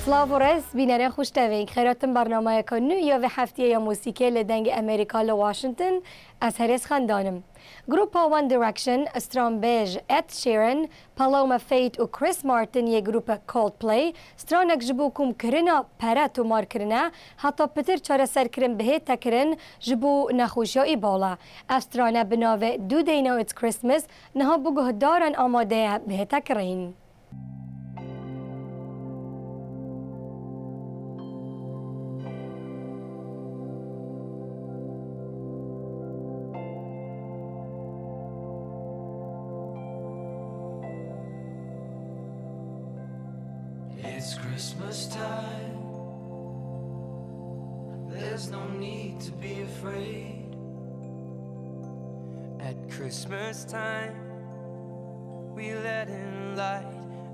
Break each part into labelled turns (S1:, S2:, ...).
S1: سلاو و رز بینرین خوش دوید خیراتم برنامه کنو یا و هفتیه یا موسیقی لدنگ امریکا لواشنگتن از هریس خاندانم. گروپا وان دایرکشن، استران بیج، اد شیرن، پالوما فیت و کریس مارتن یه گروپ کولد پلی، استرانک جبو کم کرنا پرات و مار کرنا، حتی پتر چاره سر کرن بهت تکرن جبو نخوشیایی بالا. استرانه بناوه دو دینا ایتس کریسمس نها بگه دارن آماده بهت تکرین.
S2: It's Christmas time. There's no need to be afraid. At Christmas time, we let in light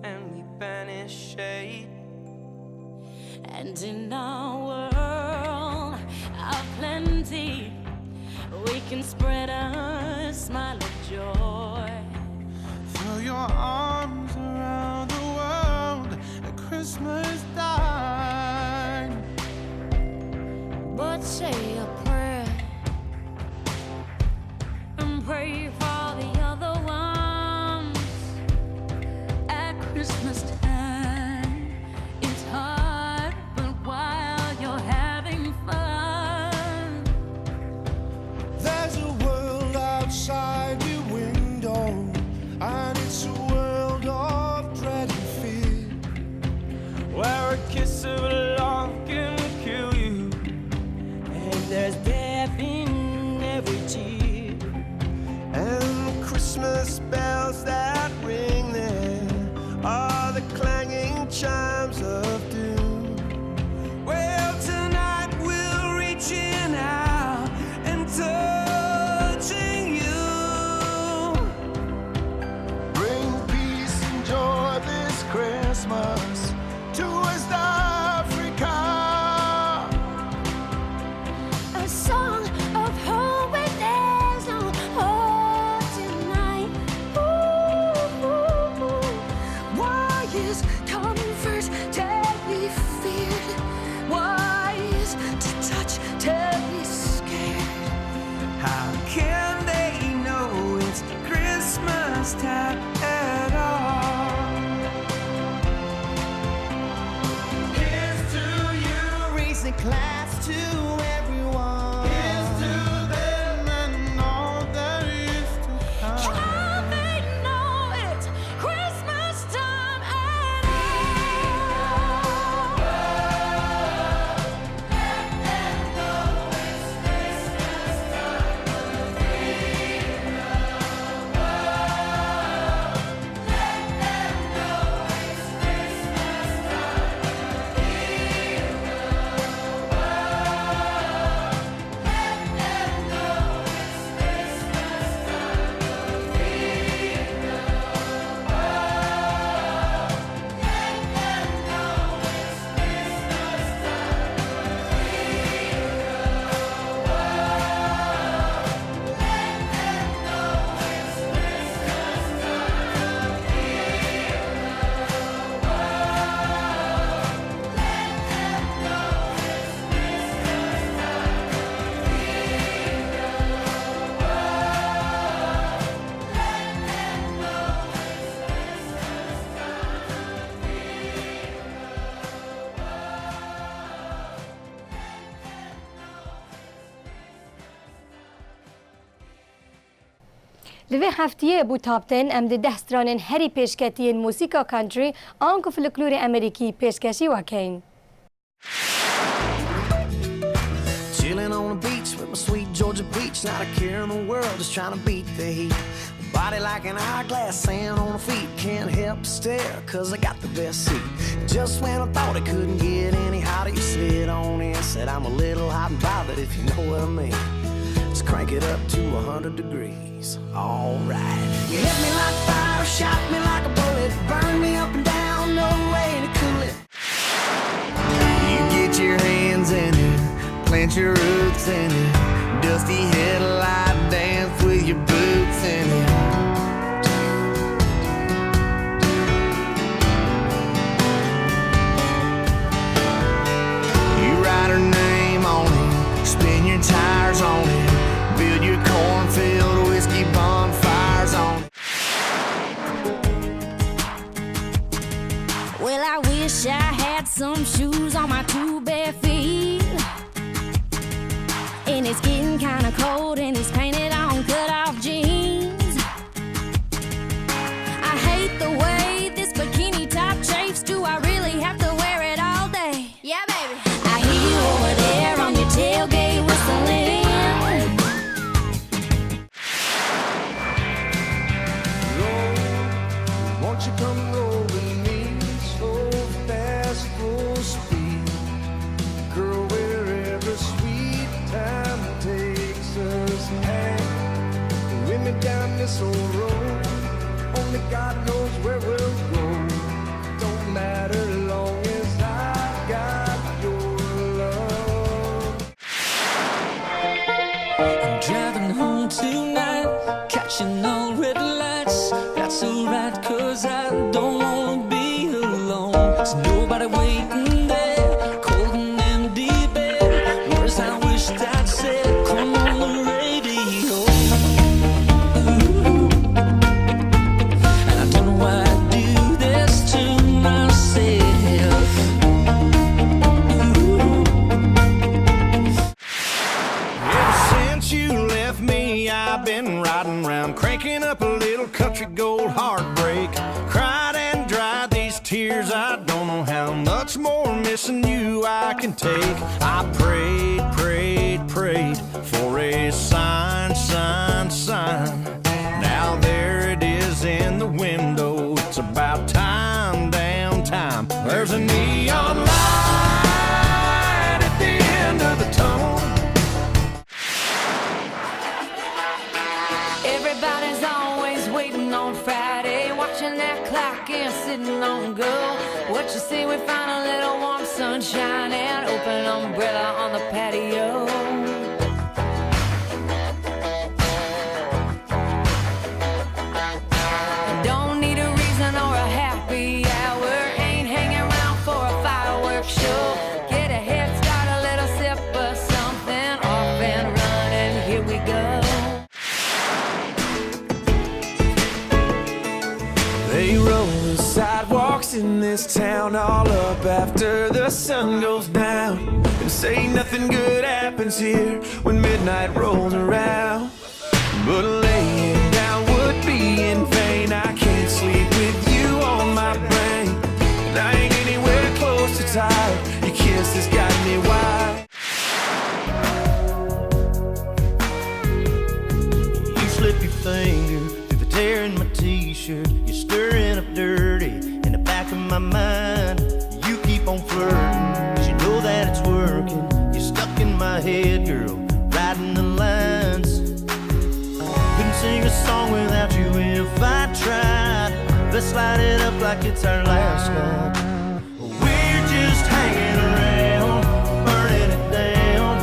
S2: and we banish shade.
S3: And in our world of plenty, we can spread a smile of joy.
S4: Throw your arms around the world at Christmas time.
S3: But say a prayer and pray for the other ones. At Christmas time, it's hard, but while you're having fun,
S4: There's a world outside your window, and it's a world of dread and fear,
S2: Where a kiss of love can kill you, and there's death in every tear.
S4: and the Christmas bells that ring there are the clanging chimes of doom.
S2: Well, tonight we're reaching out and touching you.
S4: Bring peace and joy this Christmas to West Africa.
S3: a song of hope when there's no hope tonight. Ooh, ooh, ooh. Why is comfort deadly feared? Why is to touch deadly scared?
S2: How can they know it's Christmas time at all? Here's to you,
S4: Raise a glass to everyone.
S2: here's to them,
S4: and all that is to come.
S3: Can they know it's Christmas time at all?
S1: لوی هفتیه بو تابتن ام ده سترانن هری پیشکتین موسیقا کانتری آنکو فلکلور امریکی پیشکشی وکین.
S5: Chilling on the beach with my sweet Georgia peach, not a care in the world, just trying to beat the heat. Body like an hourglass, sand on the feet, can't help but stare, cause I got the best seat. Just when I thought it couldn't get any hotter, you slid on in, said I'm a little hot and bothered, if you know what I mean. Let's crank it up to 100 degrees, alright. You hit me like fire, shot me like a bullet, burned me up and down, no way to cool it. You get your hands in it, plant your roots in it, dusty headlight dance with your boots in it.
S3: wish I had some shoes on my two bare feet. And it's getting kinda cold in these painted on cut-off jeans. I hate the way this bikini top chafes. Do I really have to wear it all day? Yeah, baby. I hear you over there on your tailgate whistling.
S4: Won't you come roll with me, slow, fast, full speed, girl, wherever sweet time takes us. Hang with me down this old road, only God knows where we'll go. Don't matter long as I got your love.
S2: I'm driving home tonight, catching all red lights. That's alright, 'cause I don't wanna be alone. There's nobody waiting there, cold and empty bed. Words I wished I'd said, come on the radio. Ooh. And I don't know why I do this to myself. Ooh.
S5: Ever since you left me, I've been riding around, cranking up a little country gold heartbreak. Cried and dried these tears, I don't know how much more missing you I can take. I prayed, prayed, prayed for a sign, sign, sign. Now there it is in the window, it's about time, damn time. There's a neon light at the end of the tunnel.
S3: Everybody's always waiting on Friday, watching that clock and sitting on go. What you say we find a little warm sunshine and open umbrella on the patio. Don't need a reason or a happy hour, ain't hanging around for a fireworks show. Get a head start, a little sip of something, off and run, and here we go.
S2: They roll the sidewalks in this town all up after the sun goes down, and say nothing good happens here when midnight rolls around. But laying down would be in vain, I can't sleep with you on my brain, and I ain't anywhere close to tired, your kiss has got me wild.
S5: You slip your finger through the tear in my t-shirt. You're stirring up dirty in the back of my mind. You keep on flirting, 'cause you know that it's working. You're stuck in my head, girl, writing the lines. Couldn't sing a song without you if I tried. Let's light it up like it's our last night. We're just hanging around, burning it down.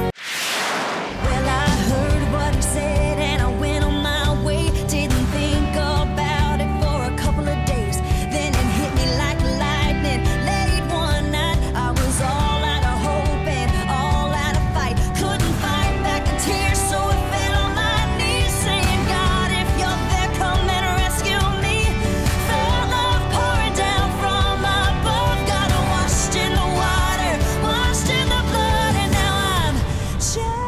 S3: Well, I heard what he said and I went on my way. Didn't think about it for a couple of days. Then it hit me like lightning. Late one night, I was all out of hope and all out of fight. Couldn't fight back the tears, so I fell on my knees, saying, God, if you're there, come and rescue me. Felt love pouring down from above. Got washed in the water, washed in the blood, and now I'm changed.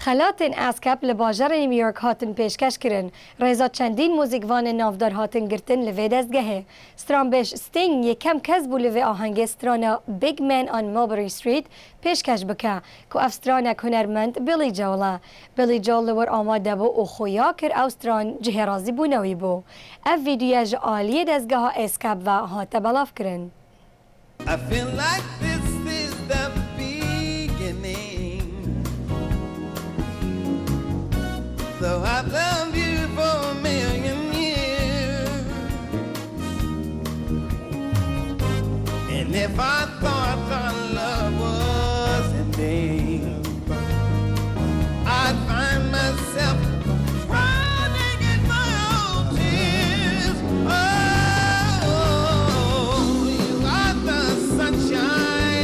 S1: خلاتن اسکپ لباجر نیویورک هاتن پیشکش کرن. رضا چندین موزیکوان نافدار هاتن گرتن لوی دزگهه. سترامبش ستینگ یکم کس بو لوی آهنگ سترانا بیگ من آن مالبری استریت پیشکش بکه که افسترانا کنرمند بیلی جولا. بیلی جول ور آماده بو او خویا کر اوستران جهرازی بو نوی بو. اف ویدیو جعالی دزگاه اسکپ و هات بلاف کرن.
S4: I feel like this is the beginning. Though I've loved you for a million years, and if I thought our love was ending, I'd find myself drowning in my own tears. Oh, you are the sunshine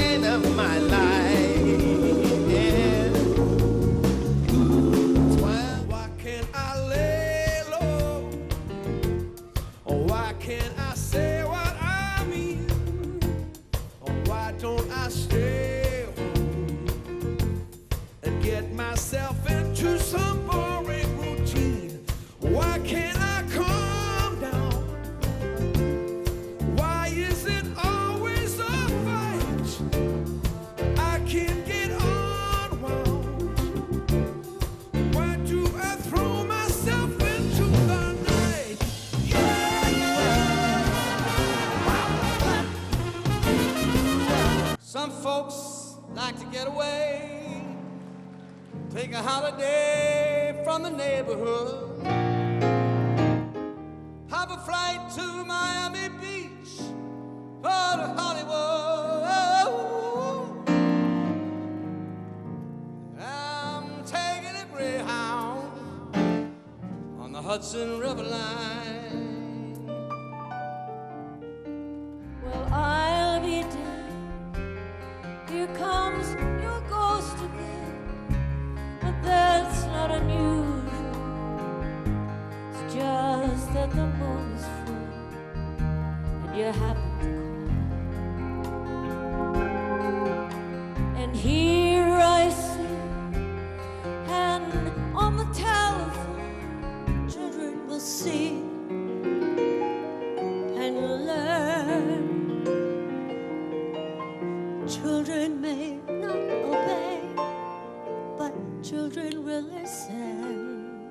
S4: get away, take a holiday from the neighborhood, have a flight to Miami Beach or to Hollywood. I'm taking a Greyhound on the Hudson River line.
S3: Well, I'll be dead. Here comes your ghost again. But that's not unusual. It's just that the moon is full and you happen to call. And here I sit, and on the telephone, children will see and learn. Children may not obey, but children will listen.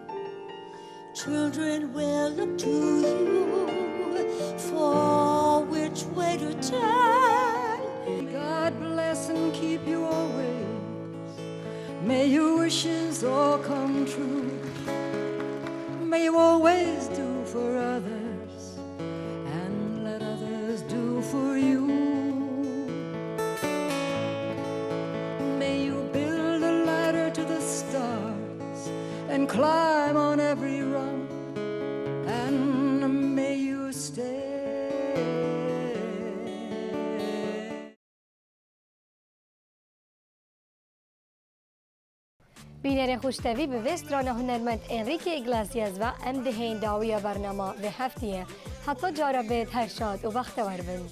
S3: Children will look to you for which way to turn.
S6: God bless and keep you always. May your wishes all come true. May you always do for others and let others do for you. May you build a ladder to the stars and climb on every rung, and may you stay.
S1: بینەرە خوشتەوی بەوێست ڕۆنە هونەرمەند ئێنریکێ ئیگلاسیاس و ئەم دهێن داویە بەرنامە بە هەفتیە هەتا جارە بێت هەر شاد و بەختەوەر بن.